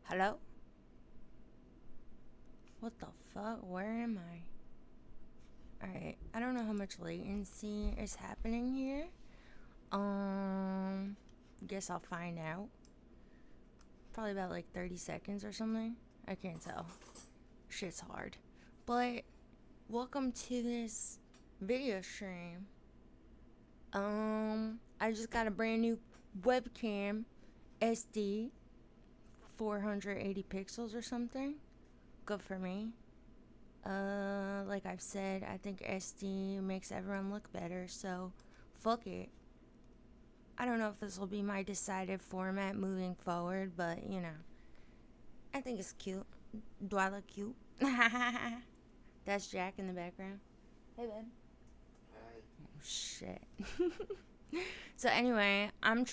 Hello? What the fuck? Where am I? Alright, I don't know how much latency is happening here. Um, guess I'll find out. Probably about like 30 seconds or something. I can't tell. Shit's hard. But welcome to this video stream. I just got a brand new webcam SD 480 pixels or something. Good for me. Like I've said, I think SD makes everyone look better, so fuck it. I don't know if this will be my decided format moving forward, but I think it's cute. Do I look cute? That's Jack in the background. Hey, babe. Oh, shit. So anyway, I'm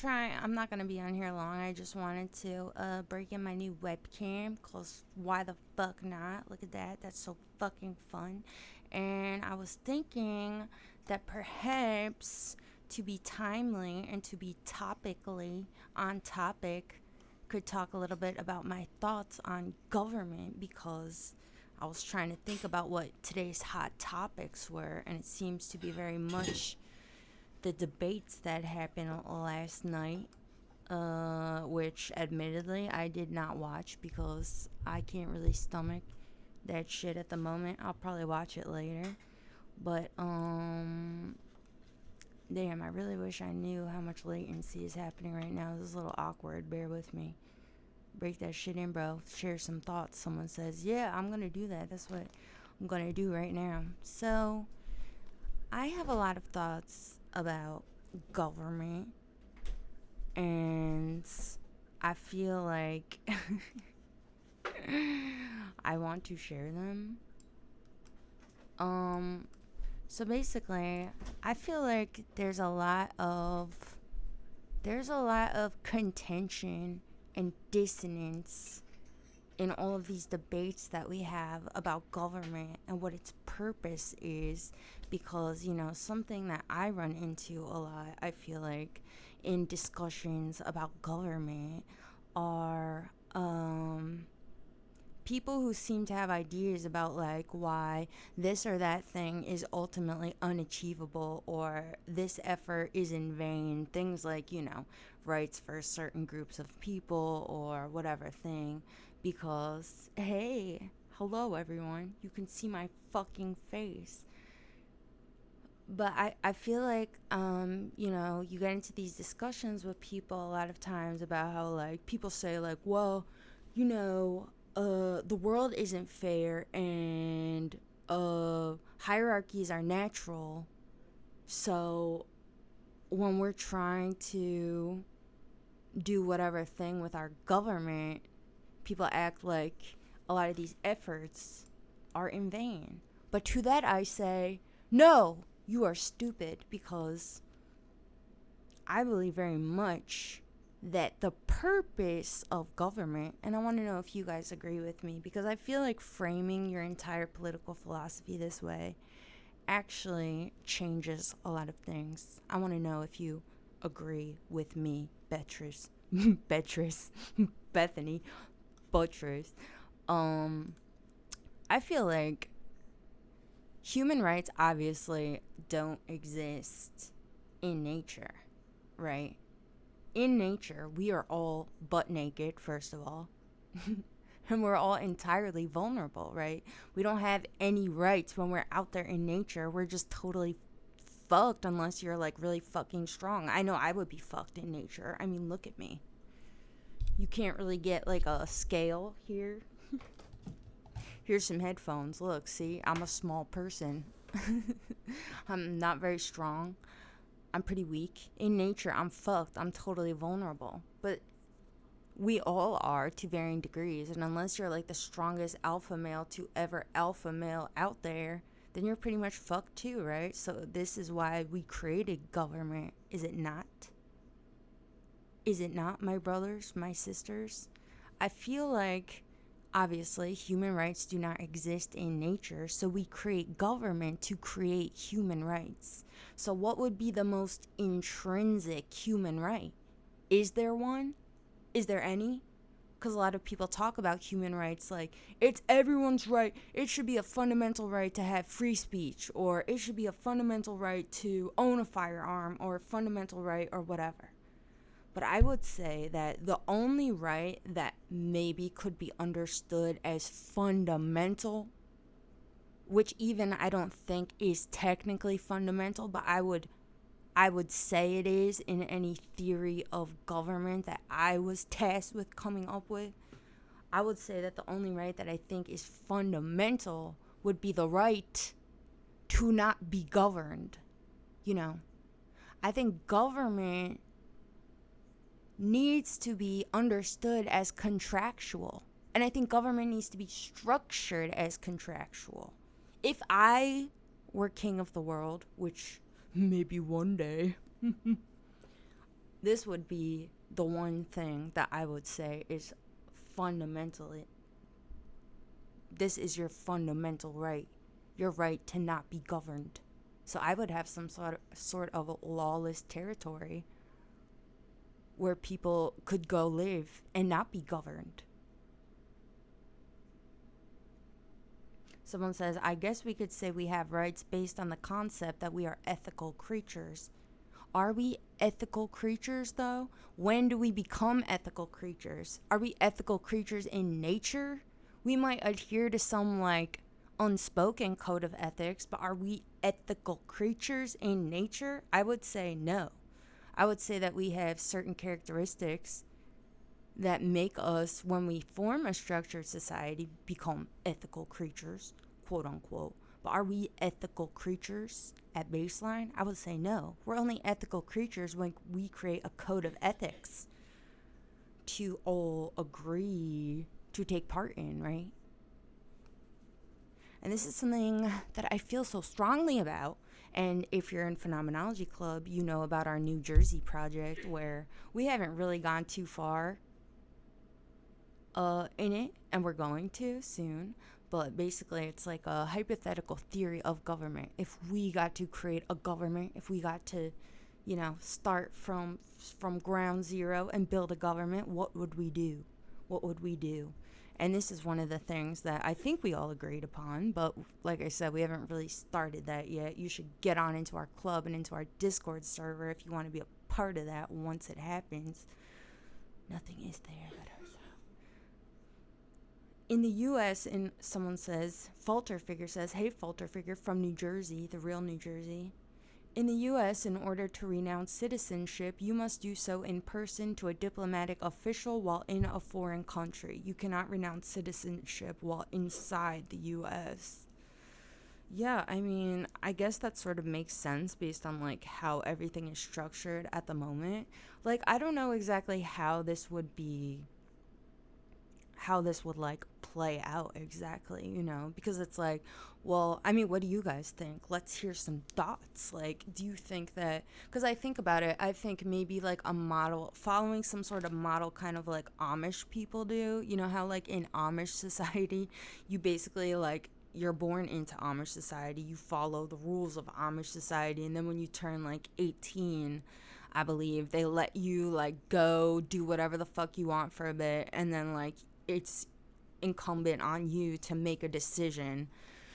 not gonna be on here long. I just wanted to break in my new webcam, cause why the fuck not? Look at that. That's so fucking fun. And I was thinking that perhaps to be timely and to be topically on topic, could talk a little bit about my thoughts on government, because I was trying to think about what today's hot topics were, and it seems to be very much the debates that happened last night, which admittedly I did not watch because I can't really stomach that shit at the moment. I'll probably watch it later. But, damn, I really wish I knew how much latency is happening right now. This is a little awkward. Bear with me. Break that shit in, bro. Share some thoughts. Someone says, yeah, I'm gonna do that. That's what I'm gonna do right now. So, I have a lot of thoughts about government, and I feel like I want to share them. So basically, I feel like there's a lot of contention and dissonance in all of these debates that we have about government and what its purpose is, because something that I run into a lot, I feel like, in discussions about government are people who seem to have ideas about like why this or that thing is ultimately unachievable, or this effort is in vain, things like rights for certain groups of people or whatever thing, because hey, hello everyone, you can see my fucking face. But I feel like you get into these discussions with people a lot of times about how like people say like, well, you know the world isn't fair, and hierarchies are natural, so when we're trying to do whatever thing with our government, people act like a lot of these efforts are in vain. But to that I say, no, you are stupid, because I believe very much that the purpose of government, and I want to know if you guys agree with me, because I feel like framing your entire political philosophy this way actually changes a lot of things. I want to know if you agree with me, Beatrice, Beatrice, Bethany, Buttress. Um, I feel like human rights obviously don't exist in nature, right? In nature, we are all butt naked, first of all. And we're all entirely vulnerable, right? We don't have any rights when we're out there in nature. We're just totally fucked unless you're like really fucking strong. I know I would be fucked in nature. I mean, look at me. You can't really get like a scale here. Here's some headphones. Look, see, I'm a small person. I'm not very strong. I'm pretty weak. In nature, I'm fucked. I'm totally vulnerable. But we all are to varying degrees. And unless you're like the strongest alpha male to ever alpha male out there, then you're pretty much fucked too, right? So this is why we created government. Is it not? Is it not, my brothers, my sisters? I feel like obviously human rights do not exist in nature, so we create government to create human rights. So what would be the most intrinsic human right? Is there one? Is there any? because a lot of people talk about human rights like it's everyone's right. It should be a fundamental right to have free speech, or it should be a fundamental right to own a firearm, or a fundamental right, or whatever. But I would say that the only right that maybe could be understood as fundamental, which even I don't think is technically fundamental, but I would say it is in any theory of government that I was tasked with coming up with. I would say that the only right that I think is fundamental would be the right to not be governed. You know, I think government needs to be understood as contractual. And I think government needs to be structured as contractual. If I were king of the world, which maybe one day, this would be the one thing that I would say is fundamentally, this is your fundamental right, your right to not be governed. So I would have some sort of lawless territory where people could go live and not be governed. Someone says, I guess we could say we have rights based on the concept that we are ethical creatures. Are we ethical creatures, though? When do we become ethical creatures? Are we ethical creatures in nature? We might adhere to some, unspoken code of ethics, but are we ethical creatures in nature? I would say no. I would say that we have certain characteristics that make us, when we form a structured society, become ethical creatures, quote unquote. But are we ethical creatures at baseline? I would say no. We're only ethical creatures when we create a code of ethics to all agree to take part in, right? And this is something that I feel so strongly about. And if you're in Phenomenology Club, you know about our New Jersey project, where we haven't really gone too far in it, and we're going to soon. But basically, it's like a hypothetical theory of government. If we got to create a government, if we got to, start from ground zero and build a government, what would we do? What would we do? And this is one of the things that I think we all agreed upon, but like I said, we haven't really started that yet. You should get on into our club and into our Discord server if you want to be a part of that once it happens. Nothing is there but ourselves. In the U.S., and someone says, Falter Figure says, hey, Falter Figure from New Jersey, the real New Jersey. In the U.S., in order to renounce citizenship, you must do so in person to a diplomatic official while in a foreign country. You cannot renounce citizenship while inside the U.S. Yeah, I mean, I guess that sort of makes sense based on, how everything is structured at the moment. I don't know exactly how this would, play out exactly, because it's well, I mean, what do you guys think? Let's hear some thoughts. Do you think that, because I think about it, I think maybe a model, following some sort of model kind of Amish people do. You know how in Amish society, you basically you're born into Amish society, you follow the rules of Amish society, and then when you turn 18, I believe they let you go do whatever the fuck you want for a bit, and then it's incumbent on you to make a decision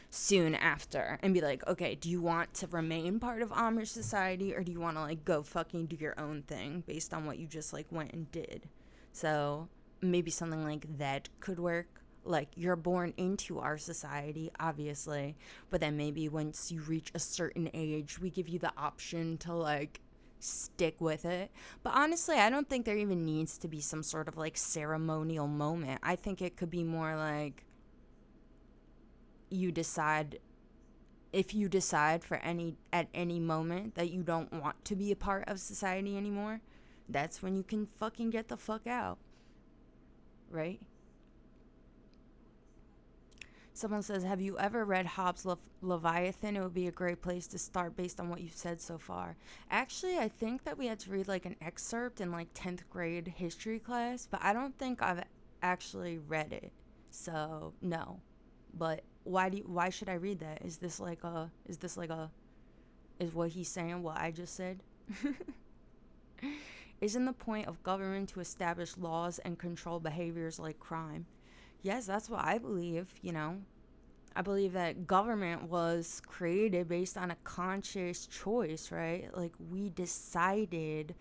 soon after and be okay, do you want to remain part of Amish society, or do you want to go fucking do your own thing based on what you just went and did? So maybe something like that could work. You're born into our society, obviously, but then maybe once you reach a certain age, we give you the option to stick with it. But honestly, I don't think there even needs to be some sort of ceremonial moment. I think it could be more you decide, if you decide at any moment that you don't want to be a part of society anymore, that's when you can fucking get the fuck out, right? Someone says, have you ever read Hobbes' Leviathan? It would be a great place to start based on what you've said so far. Actually, I think that we had to read an excerpt in 10th grade history class, but I don't think I've actually read it. So, no. But why should I read that? Is what he's saying what I just said? Isn't the point of government to establish laws and control behaviors like crime? Yes, that's what I believe. I believe that government was created based on a conscious choice, right? Like, we decided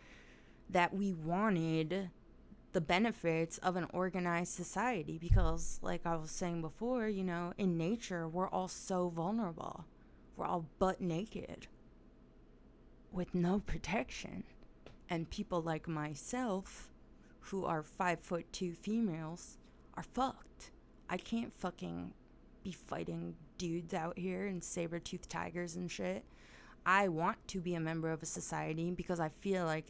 that we wanted the benefits of an organized society because, like I was saying before, in nature, we're all so vulnerable. We're all butt naked with no protection. And people like myself, who are 5'2" females, are fucked. I can't fucking be fighting dudes out here and saber-toothed tigers and shit. I want to be a member of a society because I feel like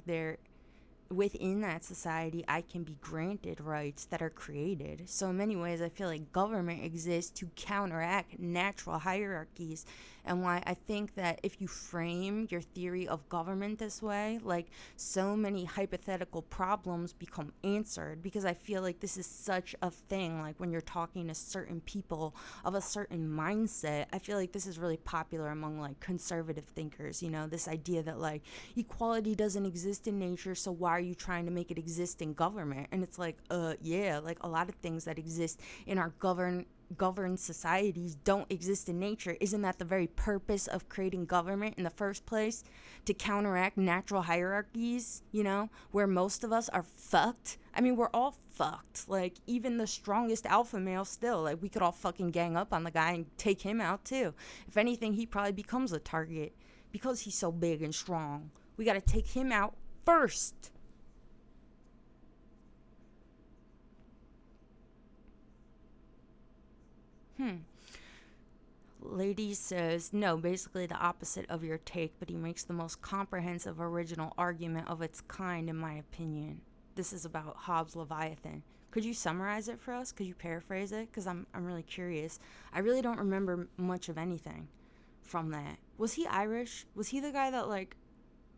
within that society, I can be granted rights that are created. So in many ways, I feel like government exists to counteract natural hierarchies. And why I think that if you frame your theory of government this way, like, so many hypothetical problems become answered, because I feel like this is such a thing. Like, when you're talking to certain people of a certain mindset, I feel like this is really popular among, like, conservative thinkers, this idea that, like, equality doesn't exist in nature, so why are you trying to make it exist in government? And it's like, yeah, like, a lot of things that exist in our governed societies don't exist in nature. Isn't that the very purpose of creating government in the first place? To counteract natural hierarchies, where most of us are fucked. I mean, we're all fucked. Like, even the strongest alpha male still, like, we could all fucking gang up on the guy and take him out too. If anything, he probably becomes a target because he's so big and strong. We gotta take him out first. Lady says, no, basically the opposite of your take, but he makes the most comprehensive original argument of its kind, in my opinion. This is about Hobbes' Leviathan. Could you summarize it for us? Could you paraphrase it? Because I'm really curious. I really don't remember much of anything from that. Was he Irish? Was he the guy that, like,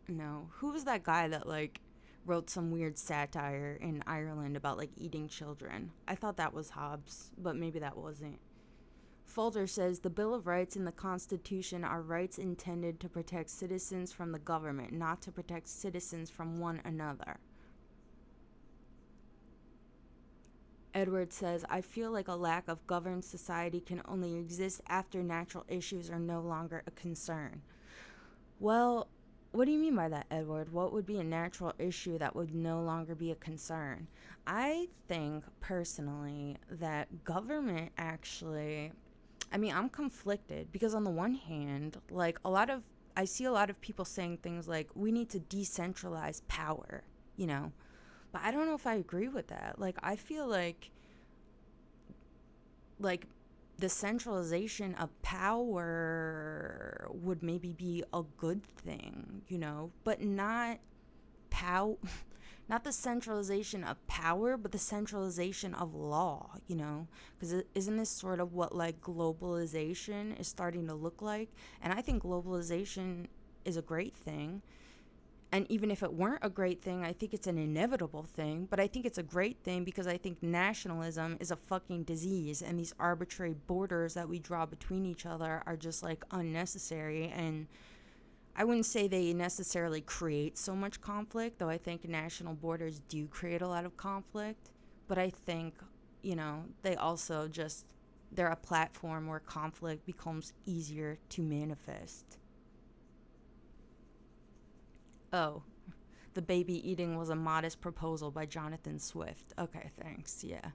no. Who was that guy that, like, wrote some weird satire in Ireland about, like, eating children? I thought that was Hobbes, but maybe that wasn't. Folder says the Bill of Rights and the Constitution are rights intended to protect citizens from the government, not to protect citizens from one another. Edward says, I feel like a lack of governed society can only exist after natural issues are no longer a concern. Well, what do you mean by that, Edward? What would be a natural issue that would no longer be a concern? I think, personally, that government actually... I mean, I'm conflicted because on the one hand, like, I see a lot of people saying things like, we need to decentralize power, but I don't know if I agree with that. Like, I feel like the centralization of power would maybe be a good thing, but not not the centralization of power, but the centralization of law, because isn't this sort of what, like, globalization is starting to look like? And I think globalization is a great thing. And even if it weren't a great thing, I think it's an inevitable thing. But I think it's a great thing because I think nationalism is a fucking disease. And these arbitrary borders that we draw between each other are just, like, unnecessary. And I wouldn't say they necessarily create so much conflict, though I think national borders do create a lot of conflict. But I think, they also just, they're a platform where conflict becomes easier to manifest. Oh, the baby eating was a modest proposal by Jonathan Swift. Okay, thanks. Yeah.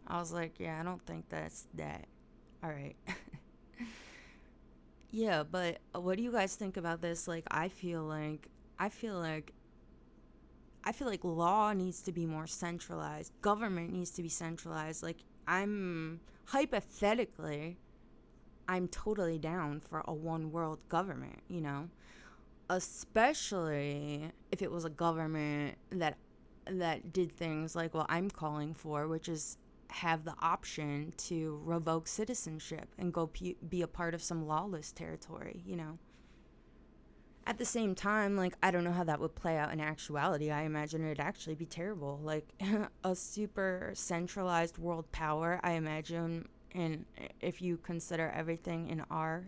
I was like, yeah, I don't think that's that. All right. Yeah, but what do you guys think about this? Like, I feel like law needs to be more centralized. Government needs to be centralized. Like, hypothetically, I'm totally down for a one world government. Especially if it was a government that did things like what I'm calling for, which is have the option to revoke citizenship and go be a part of some lawless territory. At the same time, like, I don't know how that would play out in actuality. I imagine it'd actually be terrible. Like, a super centralized world power, I imagine, and if you consider everything in our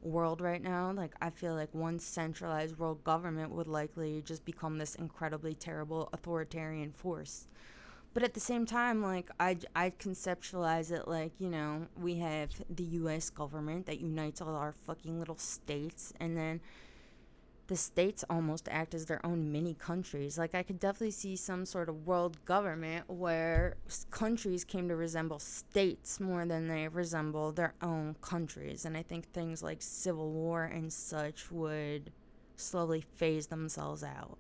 world right now, like I feel like one centralized world government would likely just become this incredibly terrible authoritarian force. But at the same time, like I conceptualize it like, we have the US government that unites all our fucking little states, and then the states almost act as their own mini countries. Like, I could definitely see some sort of world government where countries came to resemble states more than they resemble their own countries. And I think things like civil war and such would slowly phase themselves out.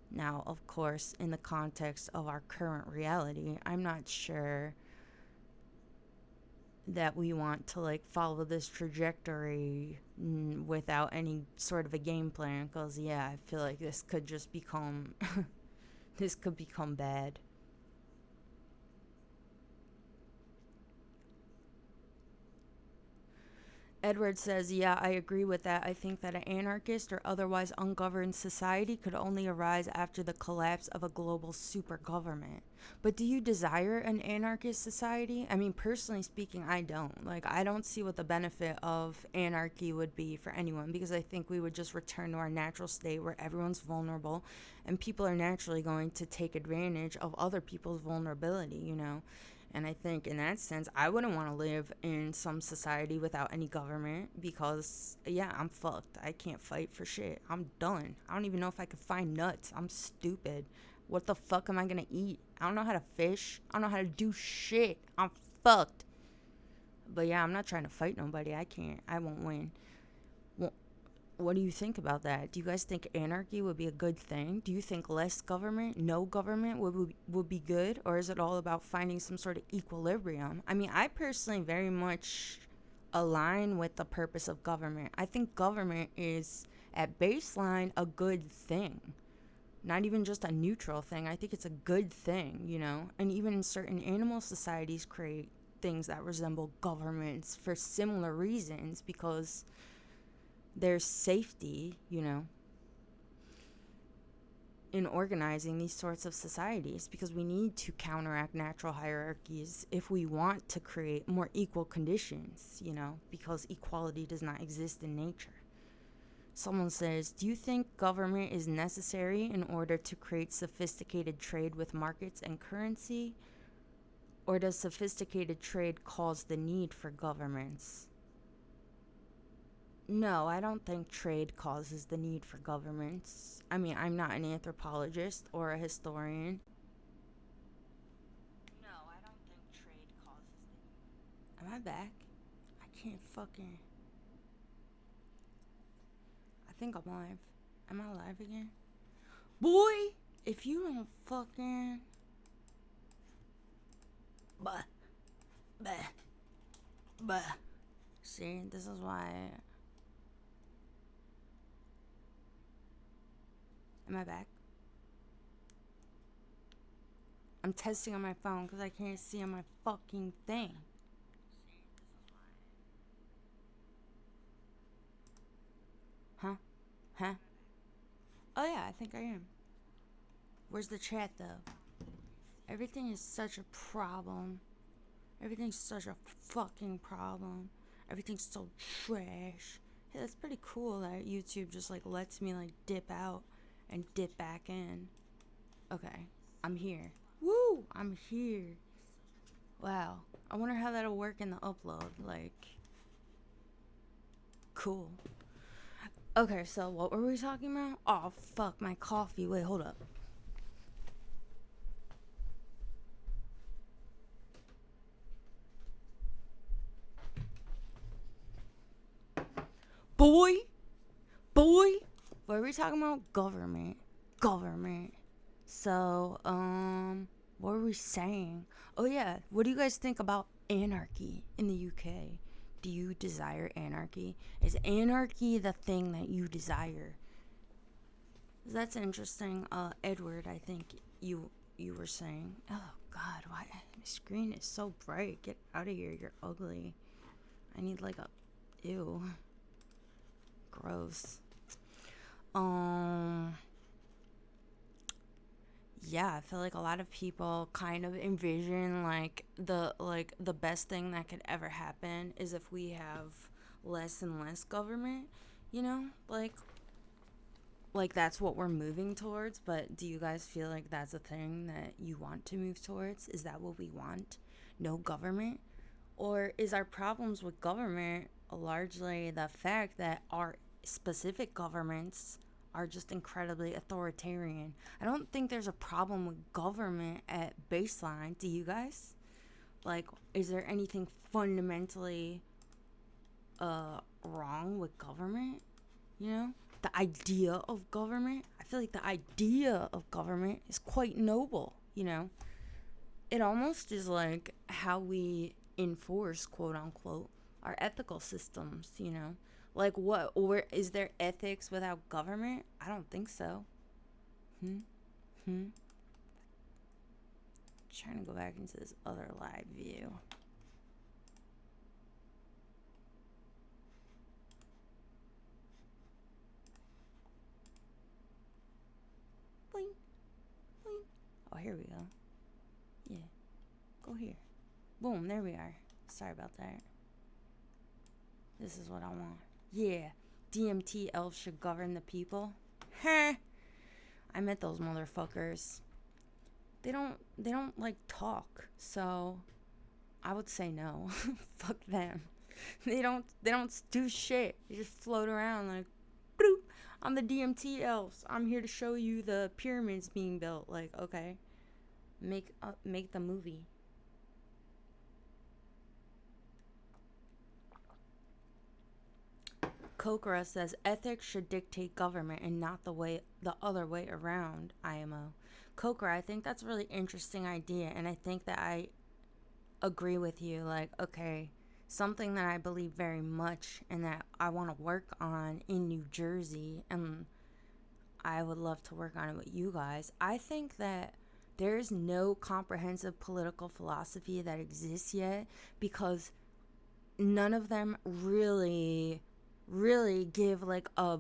Now, of course, in the context of our current reality, I'm not sure that we want to like follow this trajectory without any sort of a game plan, because yeah, I feel like this could just become this could become bad. Edward says, yeah, I agree with that. I think that an anarchist or otherwise ungoverned society could only arise after the collapse of a global super government. But do you desire an anarchist society? I mean, personally speaking, I don't. Like, I don't see what the benefit of anarchy would be for anyone, because I think we would just return to our natural state where everyone's vulnerable and people are naturally going to take advantage of other people's vulnerability. And I think in that sense, I wouldn't want to live in some society without any government because, yeah, I'm fucked. I can't fight for shit. I'm done. I don't even know if I could find nuts. I'm stupid. What the fuck am I going to eat? I don't know how to fish. I don't know how to do shit. I'm fucked. But yeah, I'm not trying to fight nobody. I can't. I won't win. What do you think about that? Do you guys think anarchy would be a good thing? Do you think less government, no government would be good? Or is it all about finding some sort of equilibrium? I mean, I personally very much align with the purpose of government. I think government is, at baseline, a good thing. Not even just a neutral thing. I think it's a good thing. And even certain animal societies create things that resemble governments for similar reasons, because there's safety, in organizing these sorts of societies, because we need to counteract natural hierarchies if we want to create more equal conditions, because equality does not exist in nature. Someone says, do you think government is necessary in order to create sophisticated trade with markets and currency? Or does sophisticated trade cause the need for governments? No, I don't think trade causes the need for governments. I mean, I'm not an anthropologist or a historian. No, I don't think trade causes the need. Am I back? I can't fucking. I think I'm live. Am I live again? Boy, if you don't fucking. Bah, bah, bah. See, this is why. Am I back? I'm testing on my phone because I can't see on my fucking thing. Huh? Huh? Oh yeah, I think I am. Where's the chat though? Everything is such a problem. Everything's such a fucking problem. Everything's so trash. Hey, that's pretty cool that YouTube just like lets me like dip out and dip back in. Okay, I'm here. Woo! I'm here. Wow. I wonder how that'll work in the upload. Like, cool. Okay, so what were we talking about? Oh, fuck, my coffee. Wait, hold up. Boy! Boy! What are we talking about? Government. Government. So, what were we saying? Oh, yeah. What do you guys think about anarchy in the UK? Do you desire anarchy? Is anarchy the thing that you desire? That's interesting. Edward, I think you were saying. Oh God, why my screen is so bright? Get out of here. You're ugly. I need like a ew. Gross. Um yeah, I feel like a lot of people kind of envision like the best thing that could ever happen is if we have less and less government, you know? Like that's what we're moving towards, but do you guys feel like that's a thing that you want to move towards? Is that what we want? No government? Or is our problems with government largely the fact that our specific governments are just incredibly authoritarian? I don't think there's a problem with government at baseline. Do you guys? Like, is there anything fundamentally wrong with government? You know? The idea of government? I feel like the idea of government is quite noble, you know? It almost is like how we enforce, quote unquote, our ethical systems, you know? Like, what, or is there ethics without government? I don't think so. Hmm? Hmm? Trying to go back into this other live view. Boing, boing. Oh, here we go. Yeah. Go here. Boom, there we are. Sorry about that. This is what I want. Yeah. DMT elves should govern the people. Heh. I met those motherfuckers. They don't like talk. So I would say no. Fuck them. They don't do shit. They just float around like bloop. I'm the DMT elves. I'm here to show you the pyramids being built. Like, okay. Make the movie. Kokra says ethics should dictate government and not the other way around. IMO. Kokra, I think that's a really interesting idea, and I think that I agree with you. Like, okay, something that I believe very much and that I want to work on in New Jersey, and I would love to work on it with you guys. I think that there's no comprehensive political philosophy that exists yet because none of them really give like a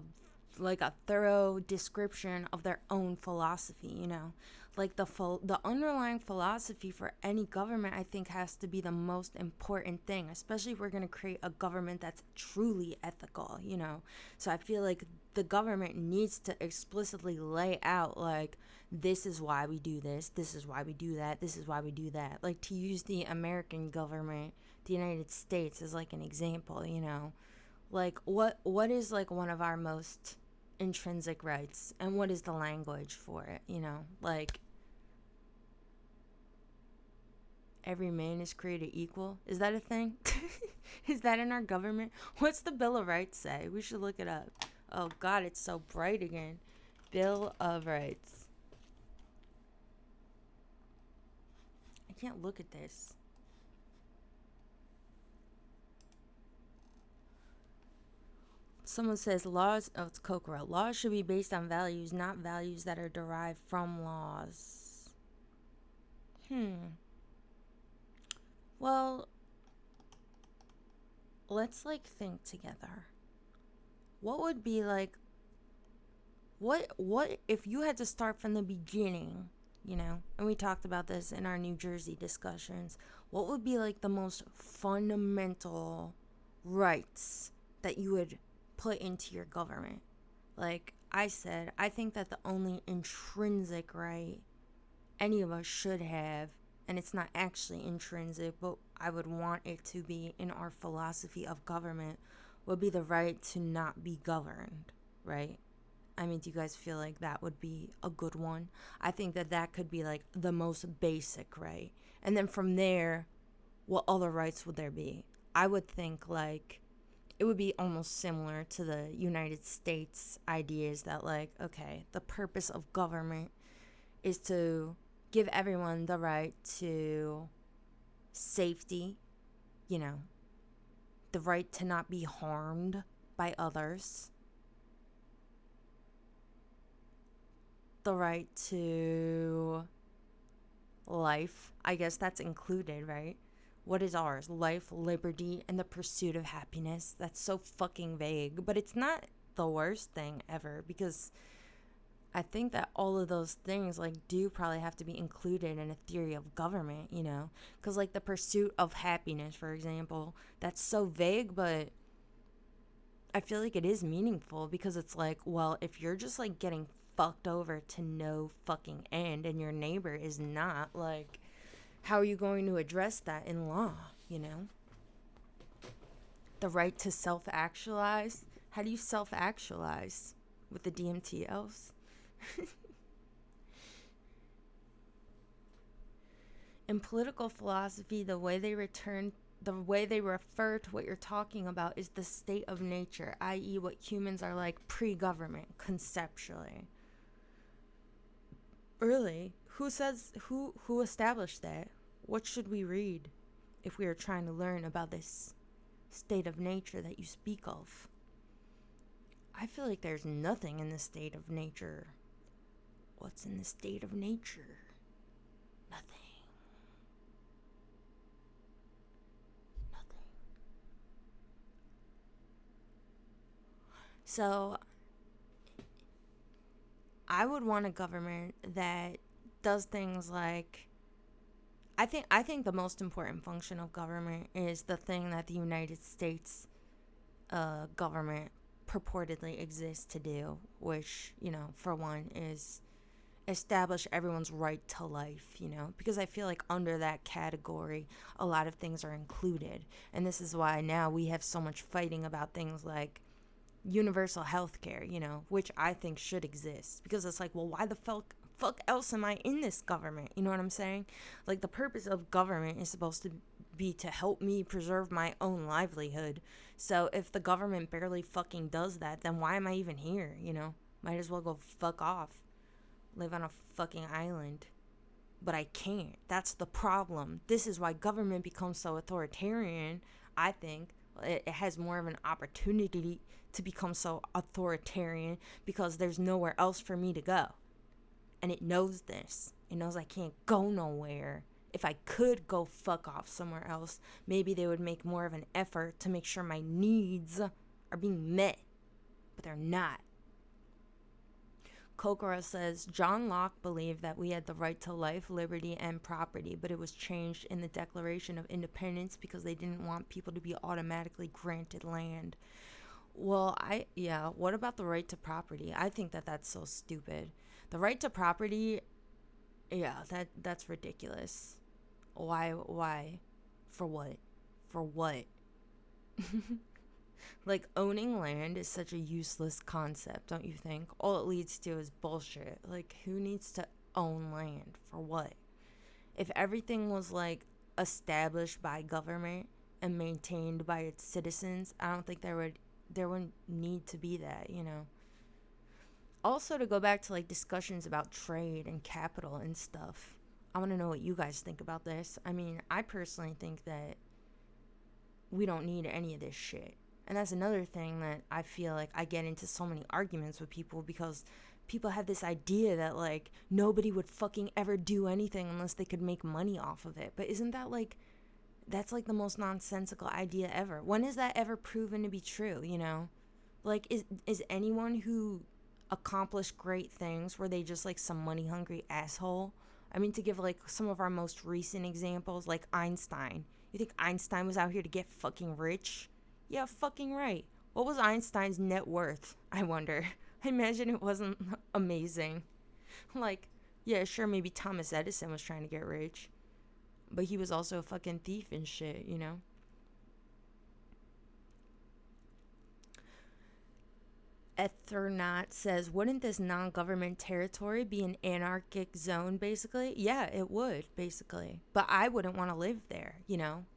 thorough description of their own philosophy, you know. Like the underlying philosophy for any government, I think, has to be the most important thing, especially if we're going to create a government that's truly ethical, you know. So I feel like the government needs to explicitly lay out, like, this is why we do this is why we do that, this is why we do that. Like, to use the American government, the United States, as like an example, you know. Like, what is like one of our most intrinsic rights, and what is the language for it, you know? Like, every man is created equal. Is that a thing? Is that in our government? What's the Bill of Rights say? We should look it up. Oh god, it's so bright again. Bill of Rights. I can't look at this. Someone says laws, oh, it's Kokoro. Laws should be based on values, not values that are derived from laws. Well, let's like think together. What would be like, what if you had to start from the beginning, you know? And we talked about this in our New Jersey discussions. What would be like the most fundamental rights that you would put into your government? Like I said, I think that the only intrinsic right any of us should have, and it's not actually intrinsic, but I would want it to be in our philosophy of government, would be the right to not be governed, right? I mean, do you guys feel like that would be a good one? I think that that could be like the most basic right. And then from there, what other rights would there be? I would think like it would be almost similar to the United States ideas that, like, okay, the purpose of government is to give everyone the right to safety, you know, the right to not be harmed by others, the right to life. I guess that's included, right? What is ours? Life, liberty, and the pursuit of happiness. That's so fucking vague, but it's not the worst thing ever, because I think that all of those things like do probably have to be included in a theory of government, you know? Because like the pursuit of happiness, for example, that's so vague, but I feel like it is meaningful because it's like, well, if you're just like getting fucked over to no fucking end and your neighbor is not, like, how are you going to address that in law, you know? The right to self actualize. How do you self actualize with the DMTLs? In political philosophy, the way they refer to what you're talking about is the state of nature, i.e., what humans are like pre-government conceptually. Really? Who established that? What should we read if we are trying to learn about this state of nature that you speak of? I feel like there's nothing in the state of nature. What's in the state of nature? Nothing. Nothing. So, I would want a government that does things like I think the most important function of government is the thing that the United States government purportedly exists to do, which, for one, is establish everyone's right to life, because I feel like under that category, a lot of things are included. And this is why now we have so much fighting about things like universal health care, which I think should exist. Because it's like, well, why the fuck else am I in this government? You know what I'm saying? Like, the purpose of government is supposed to be to help me preserve my own livelihood. So if the government barely fucking does that, then why am I even here, Might as well go fuck off. Live on a fucking island. But I can't. That's the problem. This is why government becomes so authoritarian, I think. It has more of an opportunity to become so authoritarian because there's nowhere else for me to go. And it knows this. It knows I can't go nowhere. If I could go fuck off somewhere else, maybe they would make more of an effort to make sure my needs are being met. But they're not. Kokoro says, John Locke believed that we had the right to life, liberty, and property, but it was changed in the Declaration of Independence because they didn't want people to be automatically granted land. Well, what about the right to property? I think that that's so stupid. The right to property, that's ridiculous. Why? For what? For what? Like, owning land is such a useless concept, don't you think? All it leads to is bullshit. Like, who needs to own land? For what? If everything was, like, established by government and maintained by its citizens, I don't think there wouldn't need to be that, Also, to go back to, like, discussions about trade and capital and stuff, I want to know what you guys think about this. I mean, I personally think that we don't need any of this shit. And that's another thing that I feel like I get into so many arguments with people because people have this idea that, like, nobody would fucking ever do anything unless they could make money off of it. But isn't that, like, that's, like, the most nonsensical idea ever? When is that ever proven to be true, Like, is anyone who accomplished great things, were they just, like, some money-hungry asshole? I mean, to give, like, some of our most recent examples, like Einstein. You think Einstein was out here to get fucking rich? Yeah, fucking right. What was Einstein's net worth, I wonder? I imagine it wasn't amazing. Like, yeah, sure, maybe Thomas Edison was trying to get rich. But he was also a fucking thief and shit, Ethernaut says, wouldn't this non-government territory be an anarchic zone, basically? Yeah, it would, basically. But I wouldn't want to live there,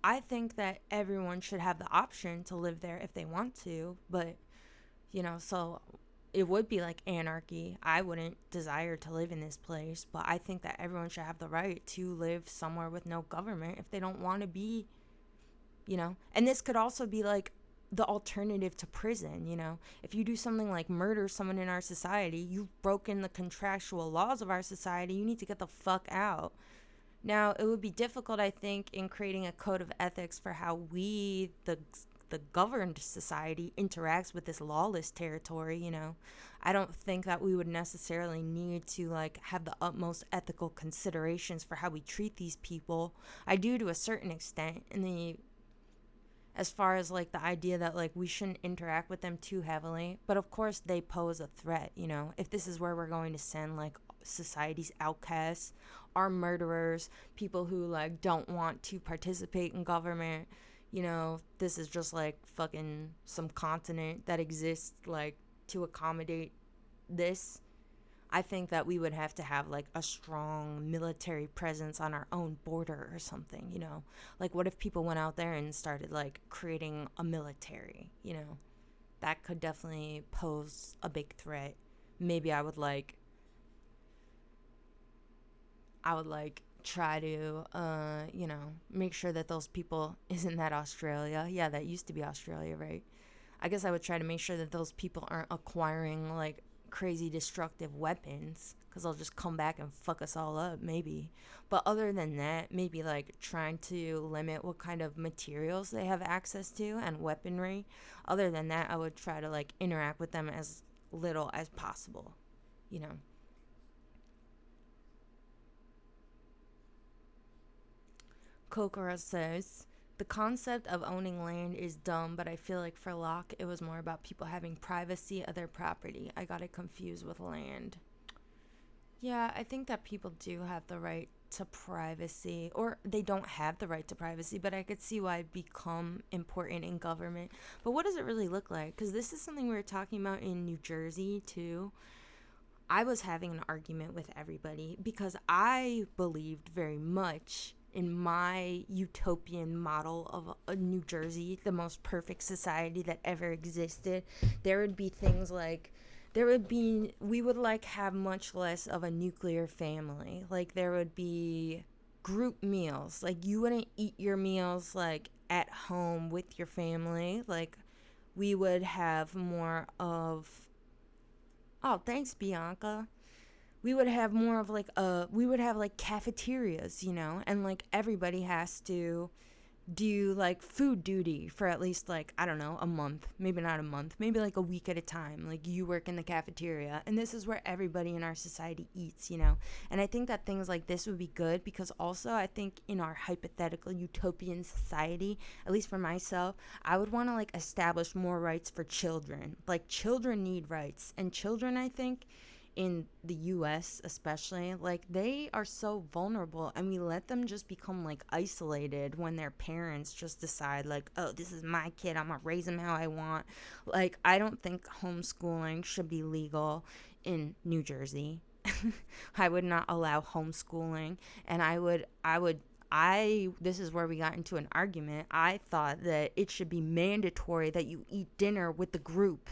I think that everyone should have the option to live there if they want to, but, so it would be like anarchy. I wouldn't desire to live in this place, but I think that everyone should have the right to live somewhere with no government if they don't want to be, And this could also be like the alternative to prison, If you do something like murder someone in our society, you've broken the contractual laws of our society, you need to get the fuck out. Now, it would be difficult, I think, in creating a code of ethics for how we, the governed society, interacts with this lawless territory, I don't think that we would necessarily need to, like, have the utmost ethical considerations for how we treat these people. I do to a certain extent, as far as like the idea that like we shouldn't interact with them too heavily. But of course, they pose a threat, you know, if this is where we're going to send like society's outcasts, our murderers, people who like don't want to participate in government. You know, this is just like fucking some continent that exists like to accommodate this. I think that we would have to have like a strong military presence on our own border or something, you know? Like, what if people went out there and started like creating a military, you know? That could definitely pose a big threat. Maybe I would like try to, you know, make sure that those people, isn't that Australia? Yeah, that used to be Australia, right? I guess I would try to make sure that those people aren't acquiring like crazy destructive weapons because they'll just come back and fuck us all up, maybe. But other than that, maybe like trying to limit what kind of materials they have access to and weaponry. Other than that, I would try to like interact with them as little as possible, you know. Kokoro says, the concept of owning land is dumb, but I feel like for Locke, it was more about people having privacy of their property. I got it confused with land. Yeah, I think that people do have the right to privacy, or they don't have the right to privacy, but I could see why it become important in government. But what does it really look like? Because this is something we were talking about in New Jersey too. I was having an argument with everybody because I believed very much in my utopian model of a New Jersey, the most perfect society that ever existed. There would be things like we would like have much less of a nuclear family. Like there would be group meals. Like you wouldn't eat your meals like at home with your family. Like we would have more of, oh, thanks, Bianca. We would have more of like we would have like cafeterias, you know, and like everybody has to do like food duty for at least like, I don't know, a month, maybe not a month, maybe like a week at a time. Like you work in the cafeteria, and this is where everybody in our society eats, you know. And I think that things like this would be good because also I think in our hypothetical utopian society, at least for myself, I would want to like establish more rights for children. Like children need rights, and children, I think, in the US especially, like they are so vulnerable, and we let them just become like isolated when their parents just decide like, oh, this is my kid, I'm gonna raise him how I want. Like I don't think homeschooling should be legal in New Jersey. I would not allow homeschooling, and I this is where we got into an argument. I thought that it should be mandatory that you eat dinner with the group.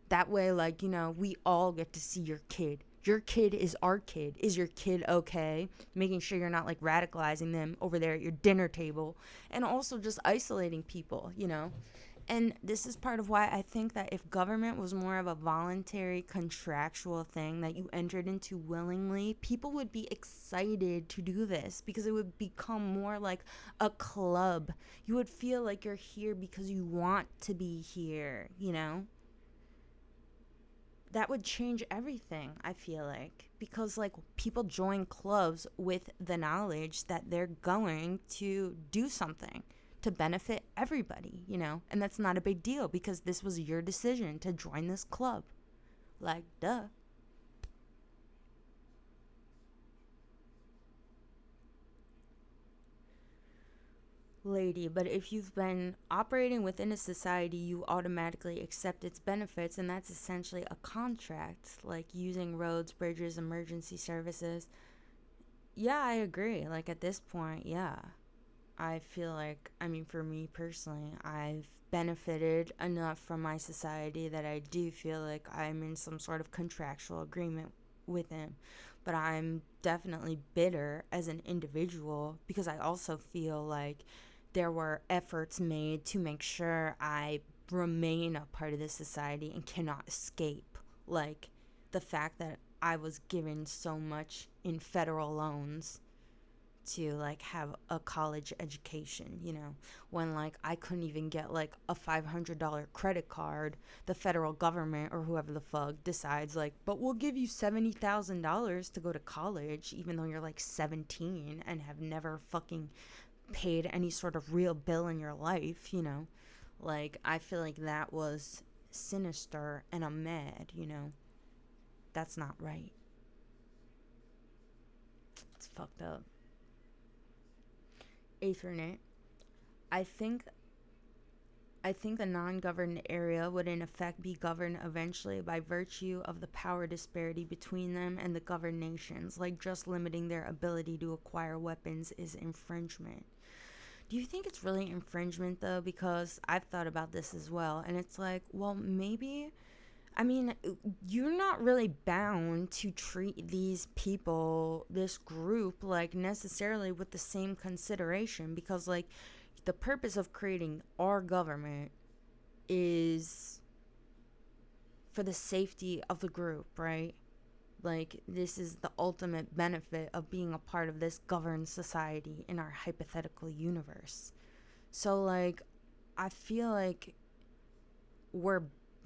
That way, like, you know, we all get to see your kid. Your kid is our kid. Is your kid okay? Making sure you're not like radicalizing them over there at your dinner table, and also just isolating people, you know. And this is part of why I think that if government was more of a voluntary contractual thing that you entered into willingly, people would be excited to do this because it would become more like a club. You would feel like you're here because you want to be here, you know? That would change everything, I feel like, because like people join clubs with the knowledge that they're going to do something to benefit everybody, you know. And that's not a big deal because this was your decision to join this club. Like, duh. Lady, but if you've been operating within a society, you automatically accept its benefits, and that's essentially a contract, like using roads, bridges, emergency services. Yeah, I agree. Like at this point, yeah. I feel like, I mean, for me personally, I've benefited enough from my society that I do feel like I'm in some sort of contractual agreement with him. But I'm definitely bitter as an individual because I also feel like there were efforts made to make sure I remain a part of this society and cannot escape. Like the fact that I was given so much in federal loans to like have a college education, you know, when like I couldn't even get like a $500 credit card. The federal government or whoever the fuck decides like, but we'll give you $70,000 to go to college even though you're like 17 and have never fucking paid any sort of real bill in your life, you know. Like, I feel like that was sinister, and I'm mad, you know. That's not right. It's fucked up. Ethernet. I think I think a non-governed area would in effect be governed eventually by virtue of the power disparity between them and the governed nations. Like, just limiting their ability to acquire weapons is infringement. Do you think it's really infringement though? Because I've thought about this as well, and it's like, well, maybe. I mean, you're not really bound to treat these people, this group, like necessarily with the same consideration, because, like, the purpose of creating our government is for the safety of the group, right? Like, this is the ultimate benefit of being a part of this governed society in our hypothetical universe. So, like, I feel like we're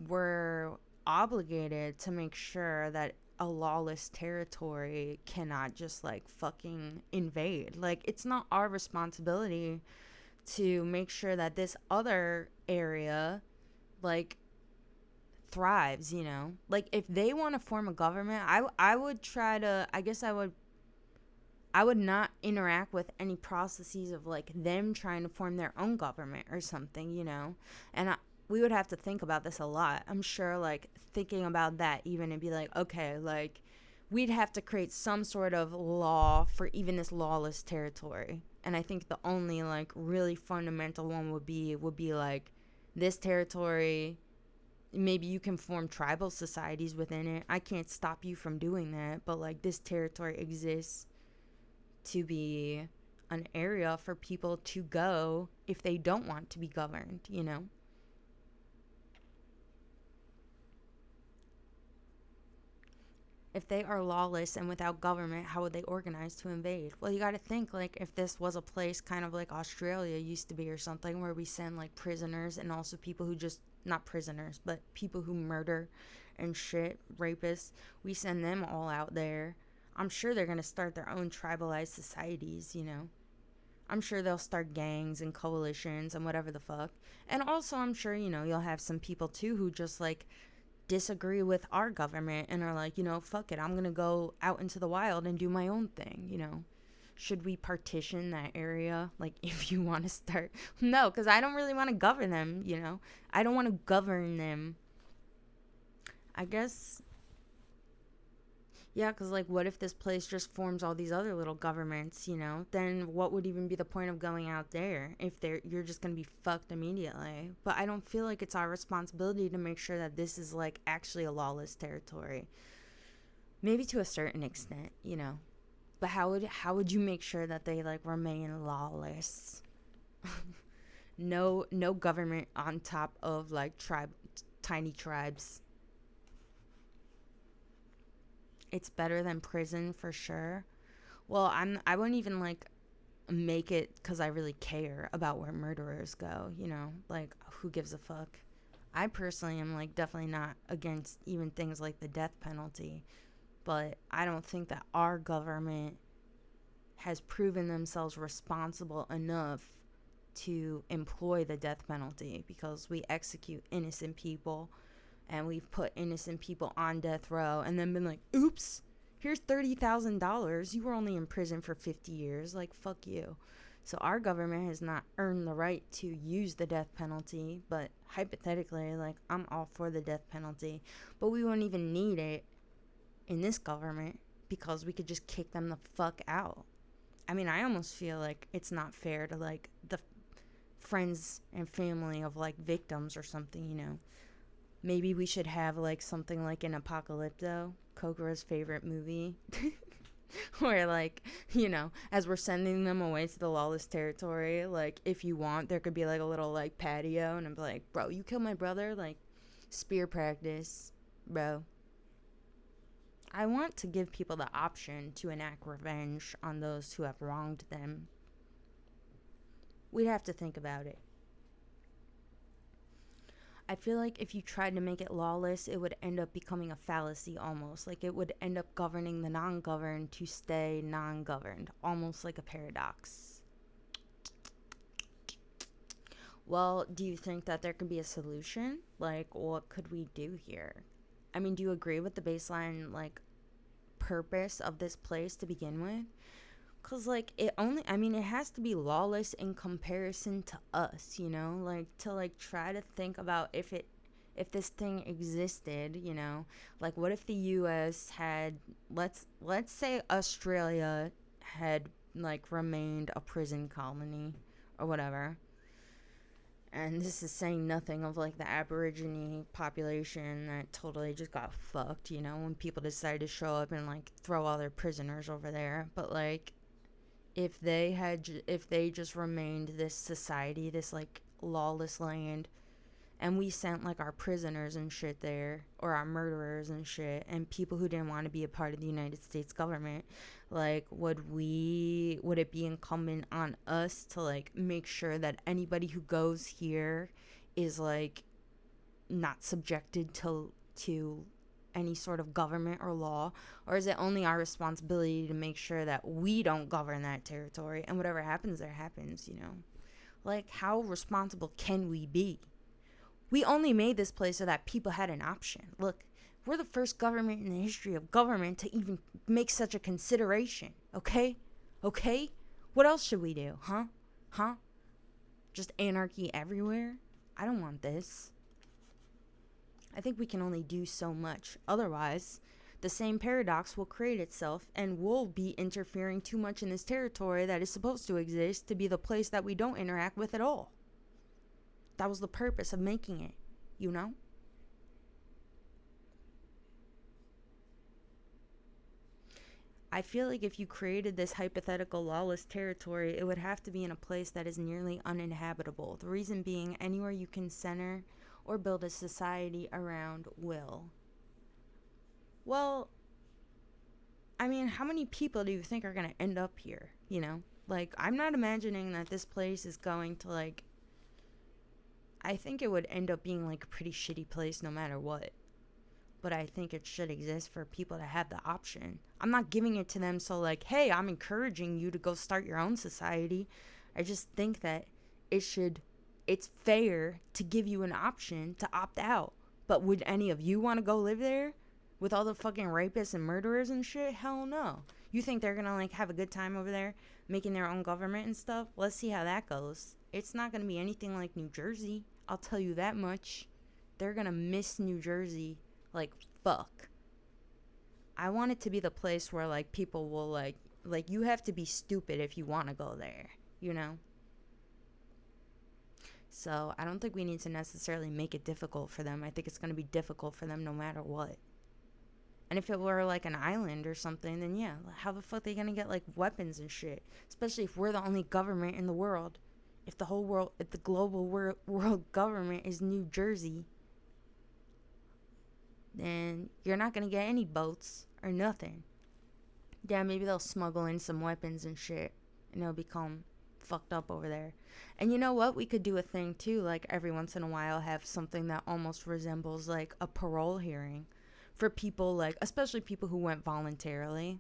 we're obligated to make sure that a lawless territory cannot just like fucking invade. Like, it's not our responsibility to make sure that this other area like thrives, you know. Like, if they want to form a government, I would try to, I guess I would not interact with any processes of like them trying to form their own government or something, you know. And we would have to think about this a lot. I'm sure, like, thinking about that even and be like, okay, like, we'd have to create some sort of law for even this lawless territory. And I think the only like really fundamental one would be like, this territory, maybe you can form tribal societies within it. I can't stop you from doing that, but like, this territory exists to be an area for people to go if they don't want to be governed, you know? If they are lawless and without government, how would they organize to invade? Well, you got to think, like, if this was a place kind of like Australia used to be or something, where we send like prisoners and also people who just, not prisoners, but people who murder and shit, rapists, we send them all out there. I'm sure they're going to start their own tribalized societies, you know? I'm sure they'll start gangs and coalitions and whatever the fuck. And also, I'm sure, you know, you'll have some people too who just like disagree with our government and are like, you know, fuck it, I'm gonna go out into the wild and do my own thing, you know. Should we partition that area? Like, if you want to start. No, because I don't really want to govern them, you know. I don't want to govern them. I guess, yeah, because, like, what if this place just forms all these other little governments, you know? Then what would even be the point of going out there if you're just going to be fucked immediately? But I don't feel like it's our responsibility to make sure that this is, like, actually a lawless territory. Maybe to a certain extent, you know? But how would you make sure that they, like, remain lawless? No government on top of, like, tiny tribes. It's better than prison for sure. Well, I wouldn't even like make it because I really care about where murderers go, you know? Like, who gives a fuck? I personally am like definitely not against even things like the death penalty, but I don't think that our government has proven themselves responsible enough to employ the death penalty, because we execute innocent people and we've put innocent people on death row and then been like, oops, here's $30,000. You were only in prison for 50 years. Like, fuck you. So our government has not earned the right to use the death penalty, but hypothetically, like, I'm all for the death penalty, but we won't even need it in this government because we could just kick them the fuck out. I mean, I almost feel like it's not fair to, like, the friends and family of, like, victims or something, you know. Maybe we should have, like, something like an Apocalypto, Kokura's favorite movie, where, like, you know, as we're sending them away to the lawless territory, like, if you want, there could be, like, a little, like, patio, and I'm like, bro, you killed my brother? Like, spear practice, bro. I want to give people the option to enact revenge on those who have wronged them. We'd have to think about it. I feel like if you tried to make it lawless, it would end up becoming a fallacy almost. Like, it would end up governing the non governed to stay non governed, almost like a paradox. Well, do you think that there could be a solution? Like, what could we do here? I mean, do you agree with the baseline, like, purpose of this place to begin with? Because, like, I mean, it has to be lawless in comparison to us, you know? Like, to, like, try to think about if this thing existed, you know? Like, what if the US had, let's say Australia had, like, remained a prison colony or whatever. And this is saying nothing of like the Aborigine population that totally just got fucked, you know, when people decided to show up and like throw all their prisoners over there. But like, if they just remained this society, this like lawless land, and we sent like our prisoners and shit there, or our murderers and shit, and people who didn't want to be a part of the United States government, like, would it be incumbent on us to like make sure that anybody who goes here is like not subjected to any sort of government or law? Or is it only our responsibility to make sure that we don't govern that territory, and whatever happens there happens, you know? Like, how responsible can we be? We only made this place so that people had an option. Look, we're the first government in the history of government to even make such a consideration, okay? Okay? What else should we do, huh? Huh? Just anarchy everywhere? I don't want this. I think we can only do so much. Otherwise, the same paradox will create itself, and we'll be interfering too much in this territory that is supposed to exist to be the place that we don't interact with at all. That was the purpose of making it, you know? I feel like if you created this hypothetical lawless territory, it would have to be in a place that is nearly uninhabitable. The reason being, anywhere you can center or build a society around will. Well, I mean, how many people do you think are going to end up here, you know? Like, I'm not imagining that this place is going to, like, I think it would end up being, like, a pretty shitty place no matter what. But I think it should exist for people to have the option. I'm not giving it to them so, like, hey, I'm encouraging you to go start your own society. I just think that it's fair to give you an option to opt out. But would any of you want to go live there with all the fucking rapists and murderers and shit? Hell no. You think they're gonna like have a good time over there making their own government and stuff? Let's see how that goes. It's not gonna be anything like New Jersey, I'll tell you that much. They're gonna miss New Jersey like fuck. I want it to be the place where like people will like you have to be stupid if you want to go there, you know? So I don't think we need to necessarily make it difficult for them. I think it's going to be difficult for them no matter what. And if it were like an island or something, then yeah, how the fuck are they going to get like weapons and shit? Especially if we're the only government in the world. If the whole world, if the global world government is New Jersey, then you're not going to get any boats or nothing. Yeah, maybe they'll smuggle in some weapons and shit, and it'll become fucked up over there. And you know what? We could do a thing too, like every once in a while have something that almost resembles like a parole hearing for people, like, especially people who went voluntarily,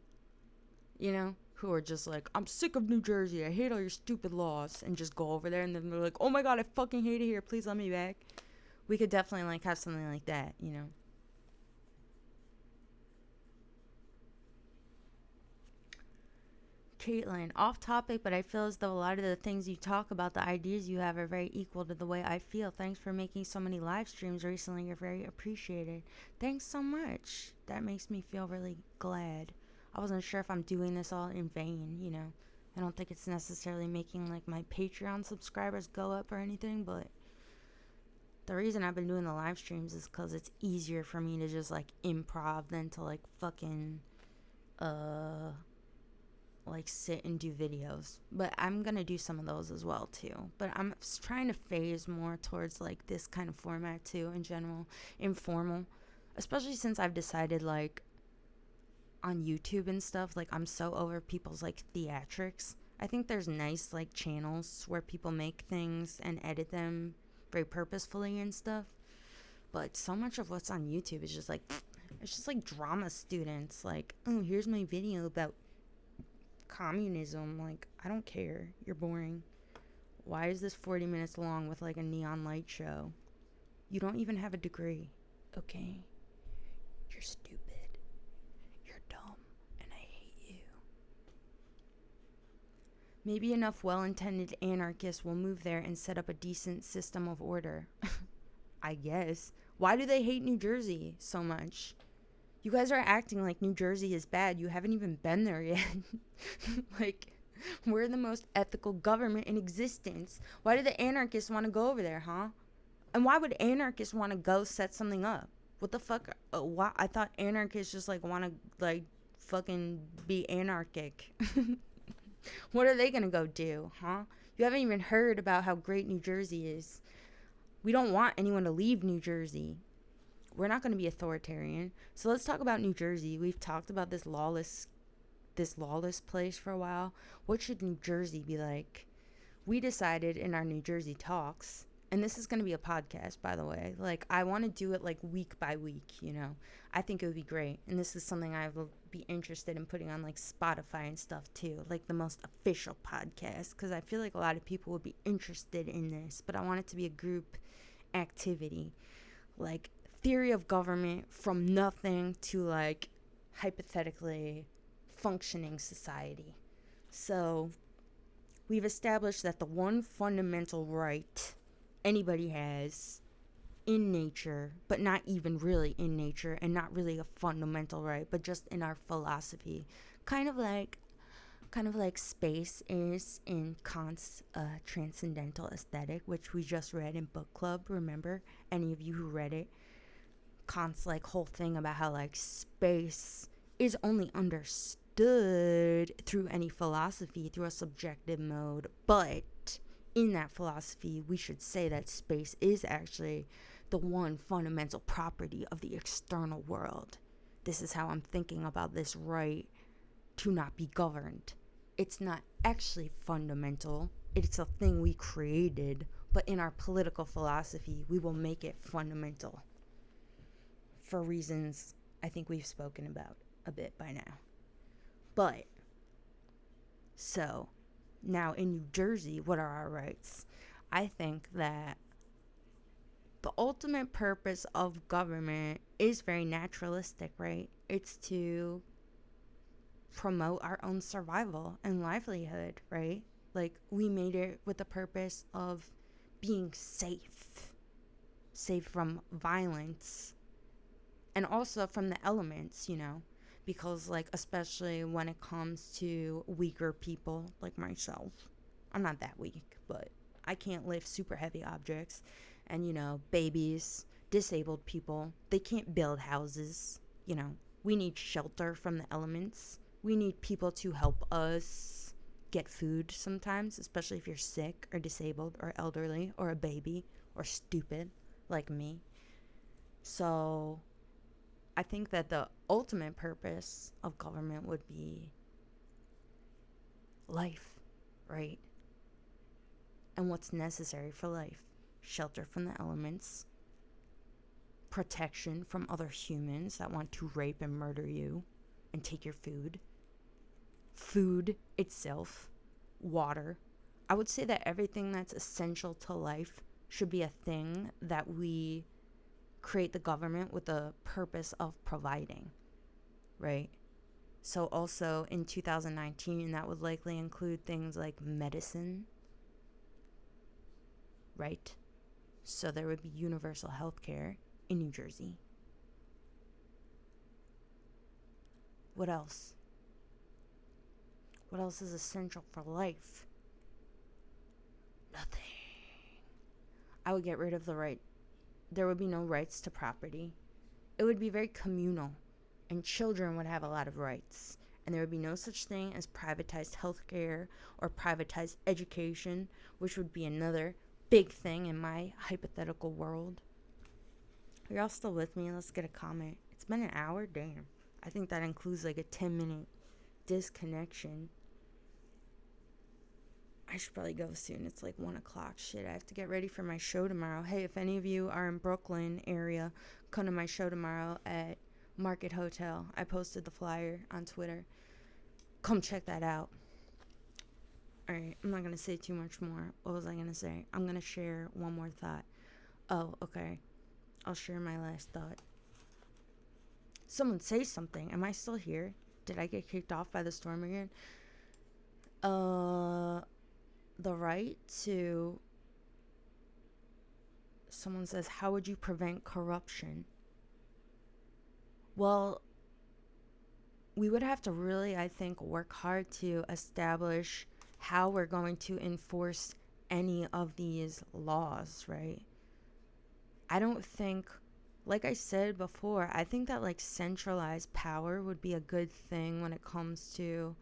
you know, who are just like, I'm sick of New Jersey, I hate all your stupid laws, and just go over there, and then they're like, oh my god, I fucking hate it here, please let me back. We could definitely like have something like that, you know. Caitlin, off topic, but I feel as though a lot of the things you talk about, the ideas you have, are very equal to the way I feel. Thanks for making so many live streams recently. You're very appreciated. Thanks so much. That makes me feel really glad. I wasn't sure if I'm doing this all in vain, you know. I don't think it's necessarily making like my Patreon subscribers go up or anything, but the reason I've been doing the live streams is because it's easier for me to just like improv than to like fucking like sit and do videos. But I'm gonna do some of those as well too, but I'm trying to phase more towards like this kind of format too, in general, informal, especially since I've decided like on YouTube and stuff, like I'm so over people's like theatrics. I think there's nice like channels where people make things and edit them very purposefully and stuff, but so much of what's on YouTube is just like it's just like drama students, like, oh, here's my video about communism. Like, I don't care, you're boring. Why is this 40 minutes long with like a neon light show? You don't even have a degree, okay? You're stupid. You're dumb. And I hate you. Maybe enough well-intended anarchists will move there and set up a decent system of order. I guess. Why do they hate New Jersey so much? You guys are acting like New Jersey is bad. You haven't even been there yet. Like, we're the most ethical government in existence. Why do the anarchists want to go over there, huh? And why would anarchists want to go set something up? What the fuck? Why? I thought anarchists just like want to like fucking be anarchic. What are they gonna go do, huh? You haven't even heard about how great New Jersey is. We don't want anyone to leave New Jersey. We're not going to be authoritarian. So let's talk about New Jersey. We've talked about this lawless place for a while. What should New Jersey be like? We decided in our New Jersey talks, and this is going to be a podcast, by the way. Like, I want to do it like week by week, you know. I think it would be great. And this is something I will be interested in putting on like Spotify and stuff too, like the most official podcast, because I feel like a lot of people would be interested in this, but I want it to be a group activity. Like, theory of government from nothing to like hypothetically functioning society. So we've established that the one fundamental right anybody has in nature, but not even really in nature, and not really a fundamental right, but just in our philosophy, kind of like space is in Kant's transcendental aesthetic, which we just read in book club. Remember, any of you who read it? Kant's like whole thing about how like space is only understood through any philosophy, through a subjective mode, but in that philosophy we should say that space is actually the one fundamental property of the external world. This is how I'm thinking about this right to not be governed. It's not actually fundamental, it's a thing we created, but in our political philosophy we will make it fundamental, for reasons I think we've spoken about a bit by now. But, so, now in New Jersey, what are our rights? I think that the ultimate purpose of government is very naturalistic, right? It's to promote our own survival and livelihood, right? Like, we made it with the purpose of being safe from violence, and also from the elements, you know, because like especially when it comes to weaker people like myself, I'm not that weak, but I can't lift super heavy objects, and you know, babies, disabled people, they can't build houses, you know. We need shelter from the elements. We need people to help us get food sometimes, especially if you're sick or disabled or elderly or a baby or stupid like me. So I think that the ultimate purpose of government would be life, right? And what's necessary for life: shelter from the elements, protection from other humans that want to rape and murder you and take your food itself, water. I would say that everything that's essential to life should be a thing that we create the government with the purpose of providing, right? So also in 2019, that would likely include things like medicine, right? So there would be universal health care in New Jersey. What else? What else is essential for life? Nothing. I would get rid of the right. There would be no rights to property. It would be very communal, and children would have a lot of rights. And there would be no such thing as privatized healthcare or privatized education, which would be another big thing in my hypothetical world. Are y'all still with me? Let's get a comment. It's been an hour? Damn. I think that includes like a 10-minute disconnection. I should probably go soon. It's like 1 o'clock. Shit, I have to get ready for my show tomorrow. Hey, if any of you are in Brooklyn area, come to my show tomorrow at Market Hotel. I posted the flyer on Twitter. Come check that out. All right, I'm not gonna say too much more. What was I gonna say? I'm gonna share one more thought. Oh, okay. I'll share my last thought. Someone say something. Am I still here? Did I get kicked off by the storm again? Uh, the right to. Someone says, how would you prevent corruption? Well, we would have to really, I think, work hard to establish how we're going to enforce any of these laws, right? I don't think, like I said before, I think that like centralized power would be a good thing when it comes to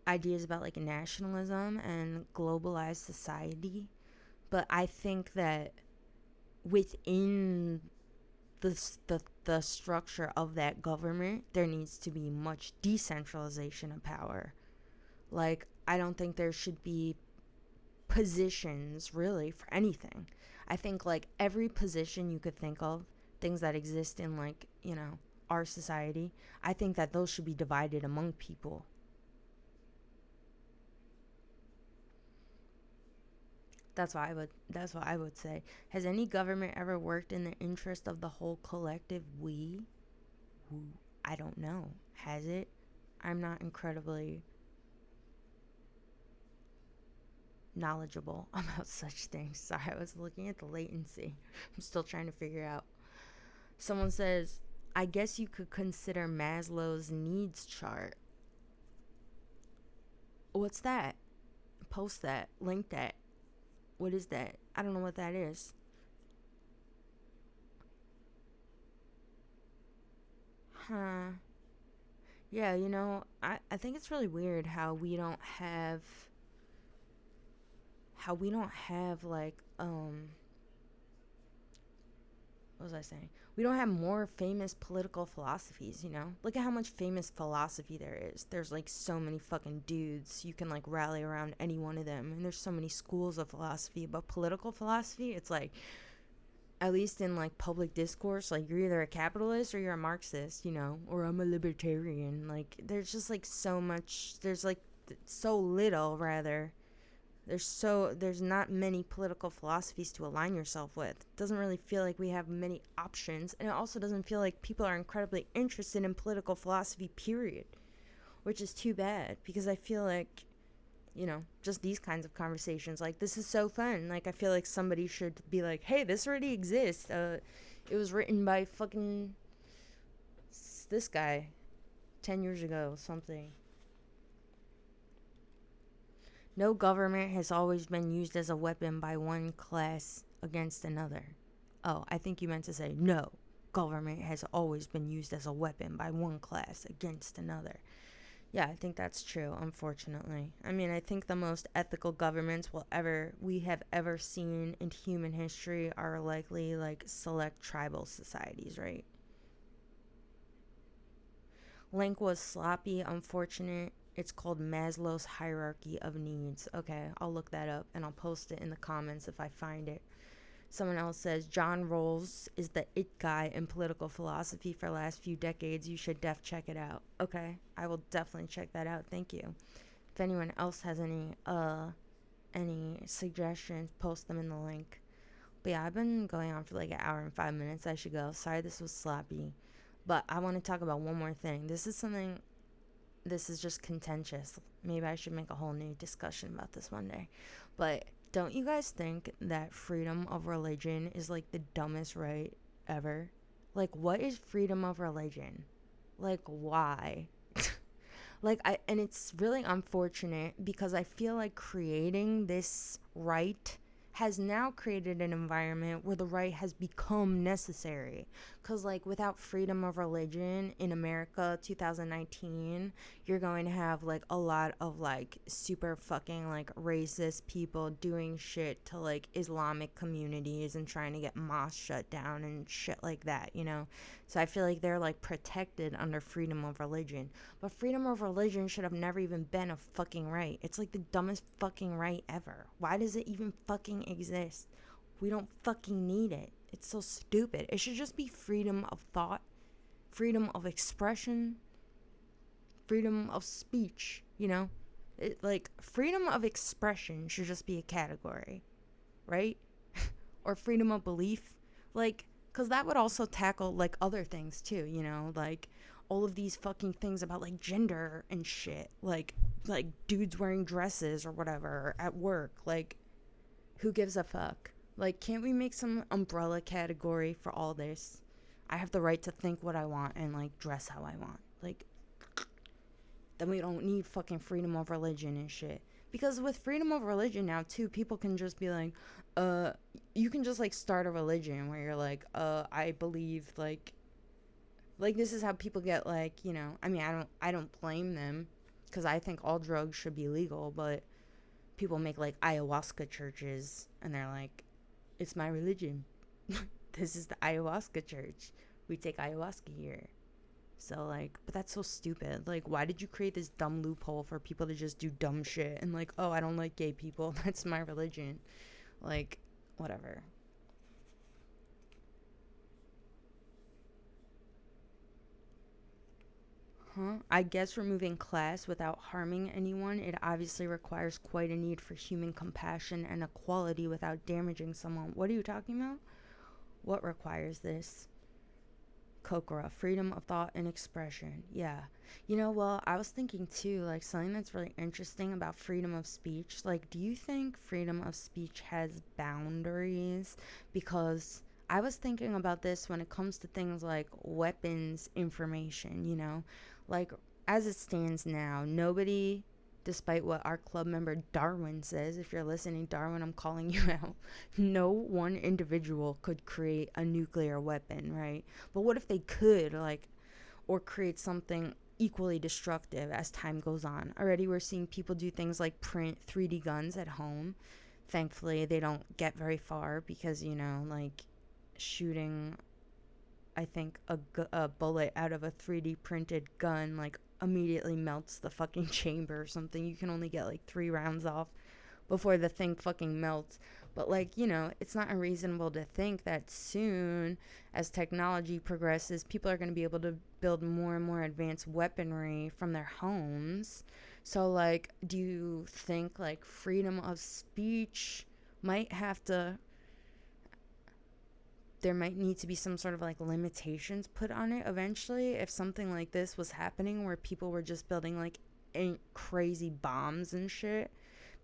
ideas about like nationalism and globalized society. But I think that within the structure of that government, there needs to be much decentralization of power. Like, I don't think there should be positions really for anything. I think like every position you could think of, things that exist in like, our society, I think that those should be divided among people. That's what I would say. Has any government ever worked in the interest of the whole collective we? I don't know. Has it? I'm not incredibly knowledgeable about such things. Sorry, I was looking at the latency. I'm still trying to figure out. Someone says, I guess you could consider Maslow's needs chart. What's that? Post that. Link that. What is that? I don't know what that is. Huh. Yeah, I think it's really weird how we don't have like what was I saying? We don't have more famous political philosophies. Look at how much famous philosophy there is. There's like so many fucking dudes. You can like rally around any one of them. And there's so many schools of philosophy. But political philosophy, it's like, at least in like public discourse, like you're either a capitalist or you're a Marxist, or I'm a libertarian. Like there's just like so much, there's like so little rather there's not many political philosophies to align yourself with. It doesn't really feel like we have many options, and it also doesn't feel like people are incredibly interested in political philosophy, period, which is too bad because I feel like, just these kinds of conversations, like, this is so fun. Like, I feel like somebody should be like, hey, this already exists. It was written by fucking this guy 10 years ago, something. No government has always been used as a weapon by one class against another. Oh, I think you meant to say no. Government has always been used as a weapon by one class against another. Yeah, I think that's true, unfortunately. I mean, I think the most ethical governments we have ever seen in human history are likely like select tribal societies, right? Link was sloppy, unfortunate. It's called Maslow's hierarchy of needs. Okay, I'll look that up and I'll post it in the comments if I find it. Someone else says John Rawls is the it guy in political philosophy for the last few decades. You should check it out. Okay, I will definitely check that out. Thank you. If anyone else has any suggestions, post them in the link. But yeah, I've been going on for like an hour and 5 minutes. I should go. Sorry this was sloppy. But I want to talk about one more thing. This is just contentious. Maybe I should make a whole new discussion about this one day. But don't you guys think that freedom of religion is like the dumbest right ever? Like, what is freedom of religion? Like, why? And it's really unfortunate because I feel like creating this right has now created an environment where the right has become necessary. Because, like, without freedom of religion in America 2019, you're going to have, like, a lot of, like, super fucking, like, racist people doing shit to, like, Islamic communities and trying to get mosques shut down and shit like that? So I feel like they're, like, protected under freedom of religion. But freedom of religion should have never even been a fucking right. It's like the dumbest fucking right ever. Why does it even fucking exist? We don't fucking need it. It's so stupid. It should just be freedom of thought, freedom of expression, freedom of speech. Like, freedom of expression should just be a category, right? Or freedom of belief. Like, because that would also tackle, like, other things too, you know? Like, all of these fucking things about, like, gender and shit. Like dudes wearing dresses or whatever at work. Like, who gives a fuck? Like, can't we make some umbrella category for all this? I have the right to think what I want and, like, dress how I want. Like, then we don't need fucking freedom of religion and shit. Because with freedom of religion now, too, people can just be like, uh, you can just, like, start a religion where you're like, I believe, like, this is how people get, like, you know, I mean, I don't blame them, because I think all drugs should be legal, but people make, like, ayahuasca churches, and they're like, it's my religion. This is the ayahuasca church. We take ayahuasca here. So, like, but that's so stupid. Like, why did you create this dumb loophole for people to just do dumb shit and, like, oh, I don't like gay people. That's my religion. Like, whatever. Huh? I guess removing class without harming anyone, it obviously requires quite a need for human compassion and equality without damaging someone. What are you talking about? What requires this? Kokora, freedom of thought and expression. Yeah. You know, well, I was thinking too, like, something that's really interesting about freedom of speech. Like, do you think freedom of speech has boundaries? Because I was thinking about this when it comes to things like weapons information, you know? Like, as it stands now, nobody, despite what our club member Darwin says, if you're listening, Darwin, I'm calling you out, no one individual could create a nuclear weapon, right? But what if they could, like, or create something equally destructive as time goes on? Already we're seeing people do things like print 3D guns at home. Thankfully, they don't get very far because, you know, like, shooting, I think, a bullet out of a 3D printed gun, like, immediately melts the fucking chamber or something. You can only get, like, 3 rounds off before the thing fucking melts. But, like, you know, it's not unreasonable to think that soon, as technology progresses, people are going to be able to build more and more advanced weaponry from their homes. So, like, do you think, like, freedom of speech might have to, there might need to be some sort of, like, limitations put on it eventually if something like this was happening where people were just building, like, crazy bombs and shit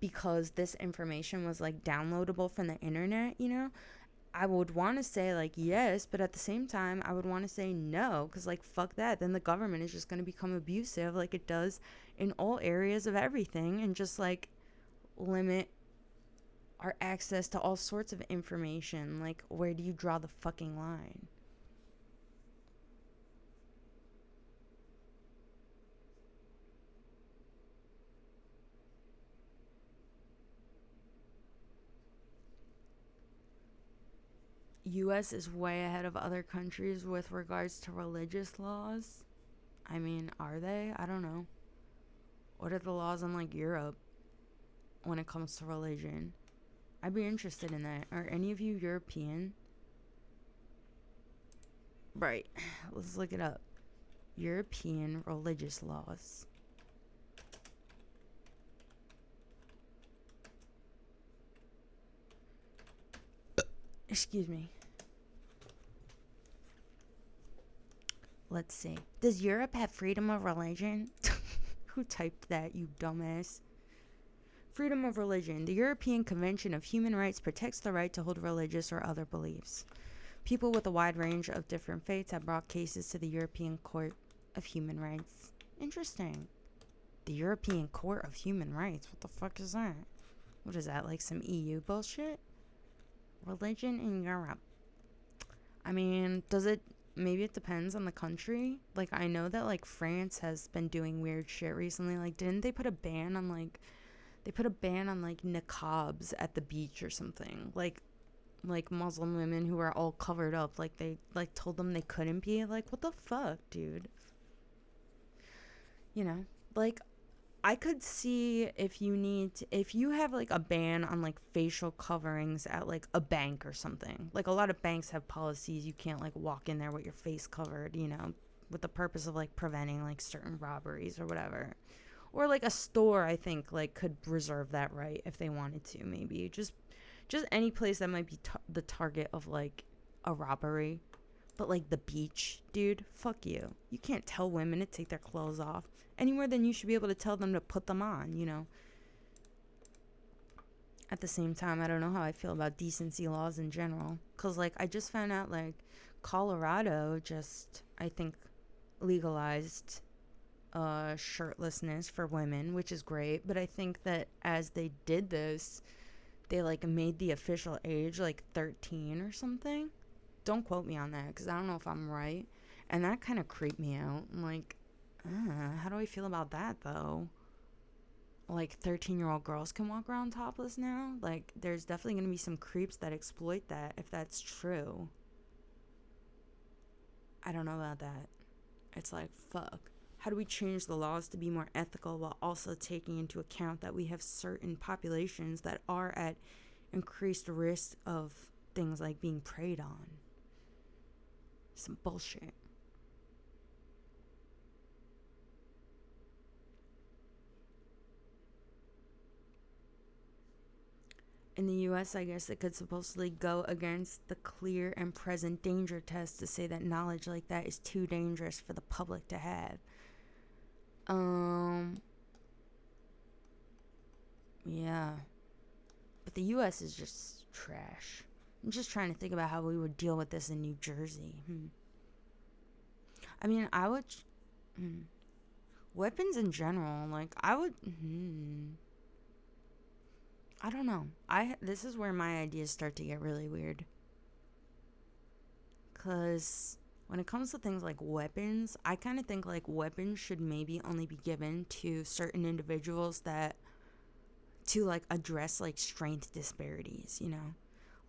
because this information was, like, downloadable from the internet, you know? I would want to say, like, yes, but at the same time, I would want to say no, because, like, fuck that. Then the government is just going to become abusive like it does in all areas of everything and just, like, limit our access to all sorts of information. Like, where do you draw the fucking line? US is way ahead of other countries with regards to religious laws. I mean, are they? I don't know. What are the laws in, like, Europe when it comes to religion? I'd be interested in that. Are any of you European? Right. Let's look it up. European religious laws. Excuse me. Let's see. Does Europe have freedom of religion? Who typed that, you dumbass? Freedom of religion. The European Convention of Human Rights protects the right to hold religious or other beliefs. People with a wide range of different faiths have brought cases to the European Court of Human Rights. Interesting. The European Court of Human Rights. What the fuck is that? What is that, like some EU bullshit? Religion in Europe. I mean, does it, maybe it depends on the country. Like, I know that, like, France has been doing weird shit recently. Like, didn't they put a ban on, like, niqabs at the beach or something? Like Muslim women who are all covered up, like, they, like, told them they couldn't be. Like, what the fuck, dude? You know, like, I could see if if you have, like, a ban on, like, facial coverings at, like, a bank or something. Like, a lot of banks have policies you can't, like, walk in there with your face covered, you know, with the purpose of, like, preventing, like, certain robberies or whatever. Or like a store, I think, like could reserve that right if they wanted to. Maybe just any place that might be the target of like a robbery. But like the beach, dude, fuck you. You can't tell women to take their clothes off any more than you should be able to tell them to put them on, you know. At the same time, I don't know how I feel about decency laws in general. Because, like, I just found out, like, Colorado just, I think, legalized shirtlessness for women, which is great. But I think that as they did this, they, like, made the official age, like, 13 or something. Don't quote me on that, because I don't know if I'm right. And that kind of creeped me out. I'm like, how do I feel about that, though? Like 13-year-old girls can walk around topless now. Like there's definitely going to be some creeps that exploit that if that's true. I don't know about that. It's like, fuck. How do we change the laws to be more ethical while also taking into account that we have certain populations that are at increased risk of things like being preyed on? Some bullshit. In the US, I guess it could supposedly go against the clear and present danger test to say that knowledge like that is too dangerous for the public to have. Yeah. But the US is just trash. I'm just trying to think about how we would deal with this in New Jersey. I mean, I would. Weapons in general, like, I would. I don't know. This is where my ideas start to get really weird. Cause when it comes to things like weapons, I kind of think like weapons should maybe only be given to certain individuals that to like address like strength disparities, you know?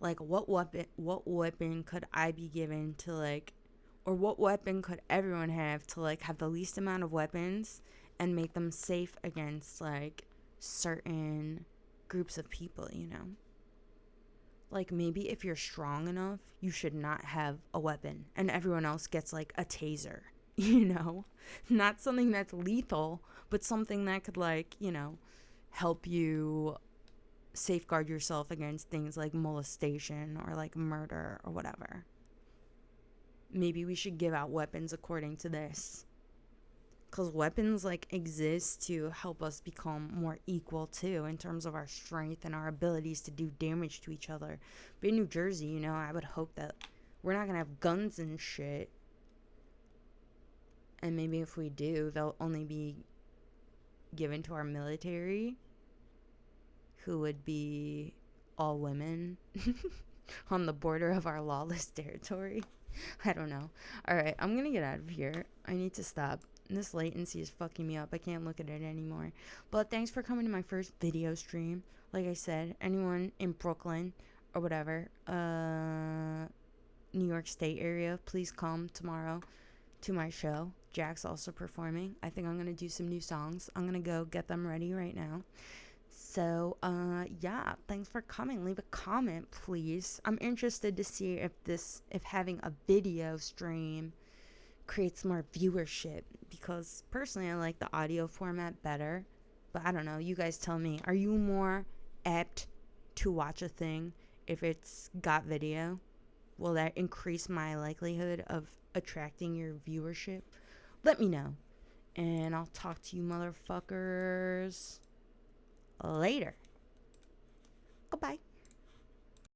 Like what weapon could I be given to like or what weapon could everyone have to like have the least amount of weapons and make them safe against like certain groups of people, you know? Like maybe if you're strong enough, you should not have a weapon and everyone else gets like a taser, you know? Not something that's lethal, but something that could like, you know, help you safeguard yourself against things like molestation or like murder or whatever. Maybe we should give out weapons according to this. Because weapons like exist to help us become more equal too in terms of our strength and our abilities to do damage to each other. But in New Jersey, you know, I would hope that we're not gonna have guns and shit. And maybe if we do, they'll only be given to our military, who would be all women on the border of our lawless territory. I don't know. Alright, I'm gonna get out of here. I need to stop. This latency is fucking me up. I can't look at it anymore. But thanks for coming to my first video stream. Like I said, anyone in Brooklyn or whatever, New York State area, please come tomorrow to my show. Jack's also performing. I think I'm gonna do some new songs. I'm gonna go get them ready right now. So, yeah, thanks for coming. Leave a comment, please. I'm interested to see if having a video stream creates more viewership, because personally I like the audio format better. But I don't know, you guys tell me. Are you more apt to watch a thing if it's got video? Will that increase my likelihood of attracting your viewership? Let me know. And I'll talk to you motherfuckers later. Goodbye.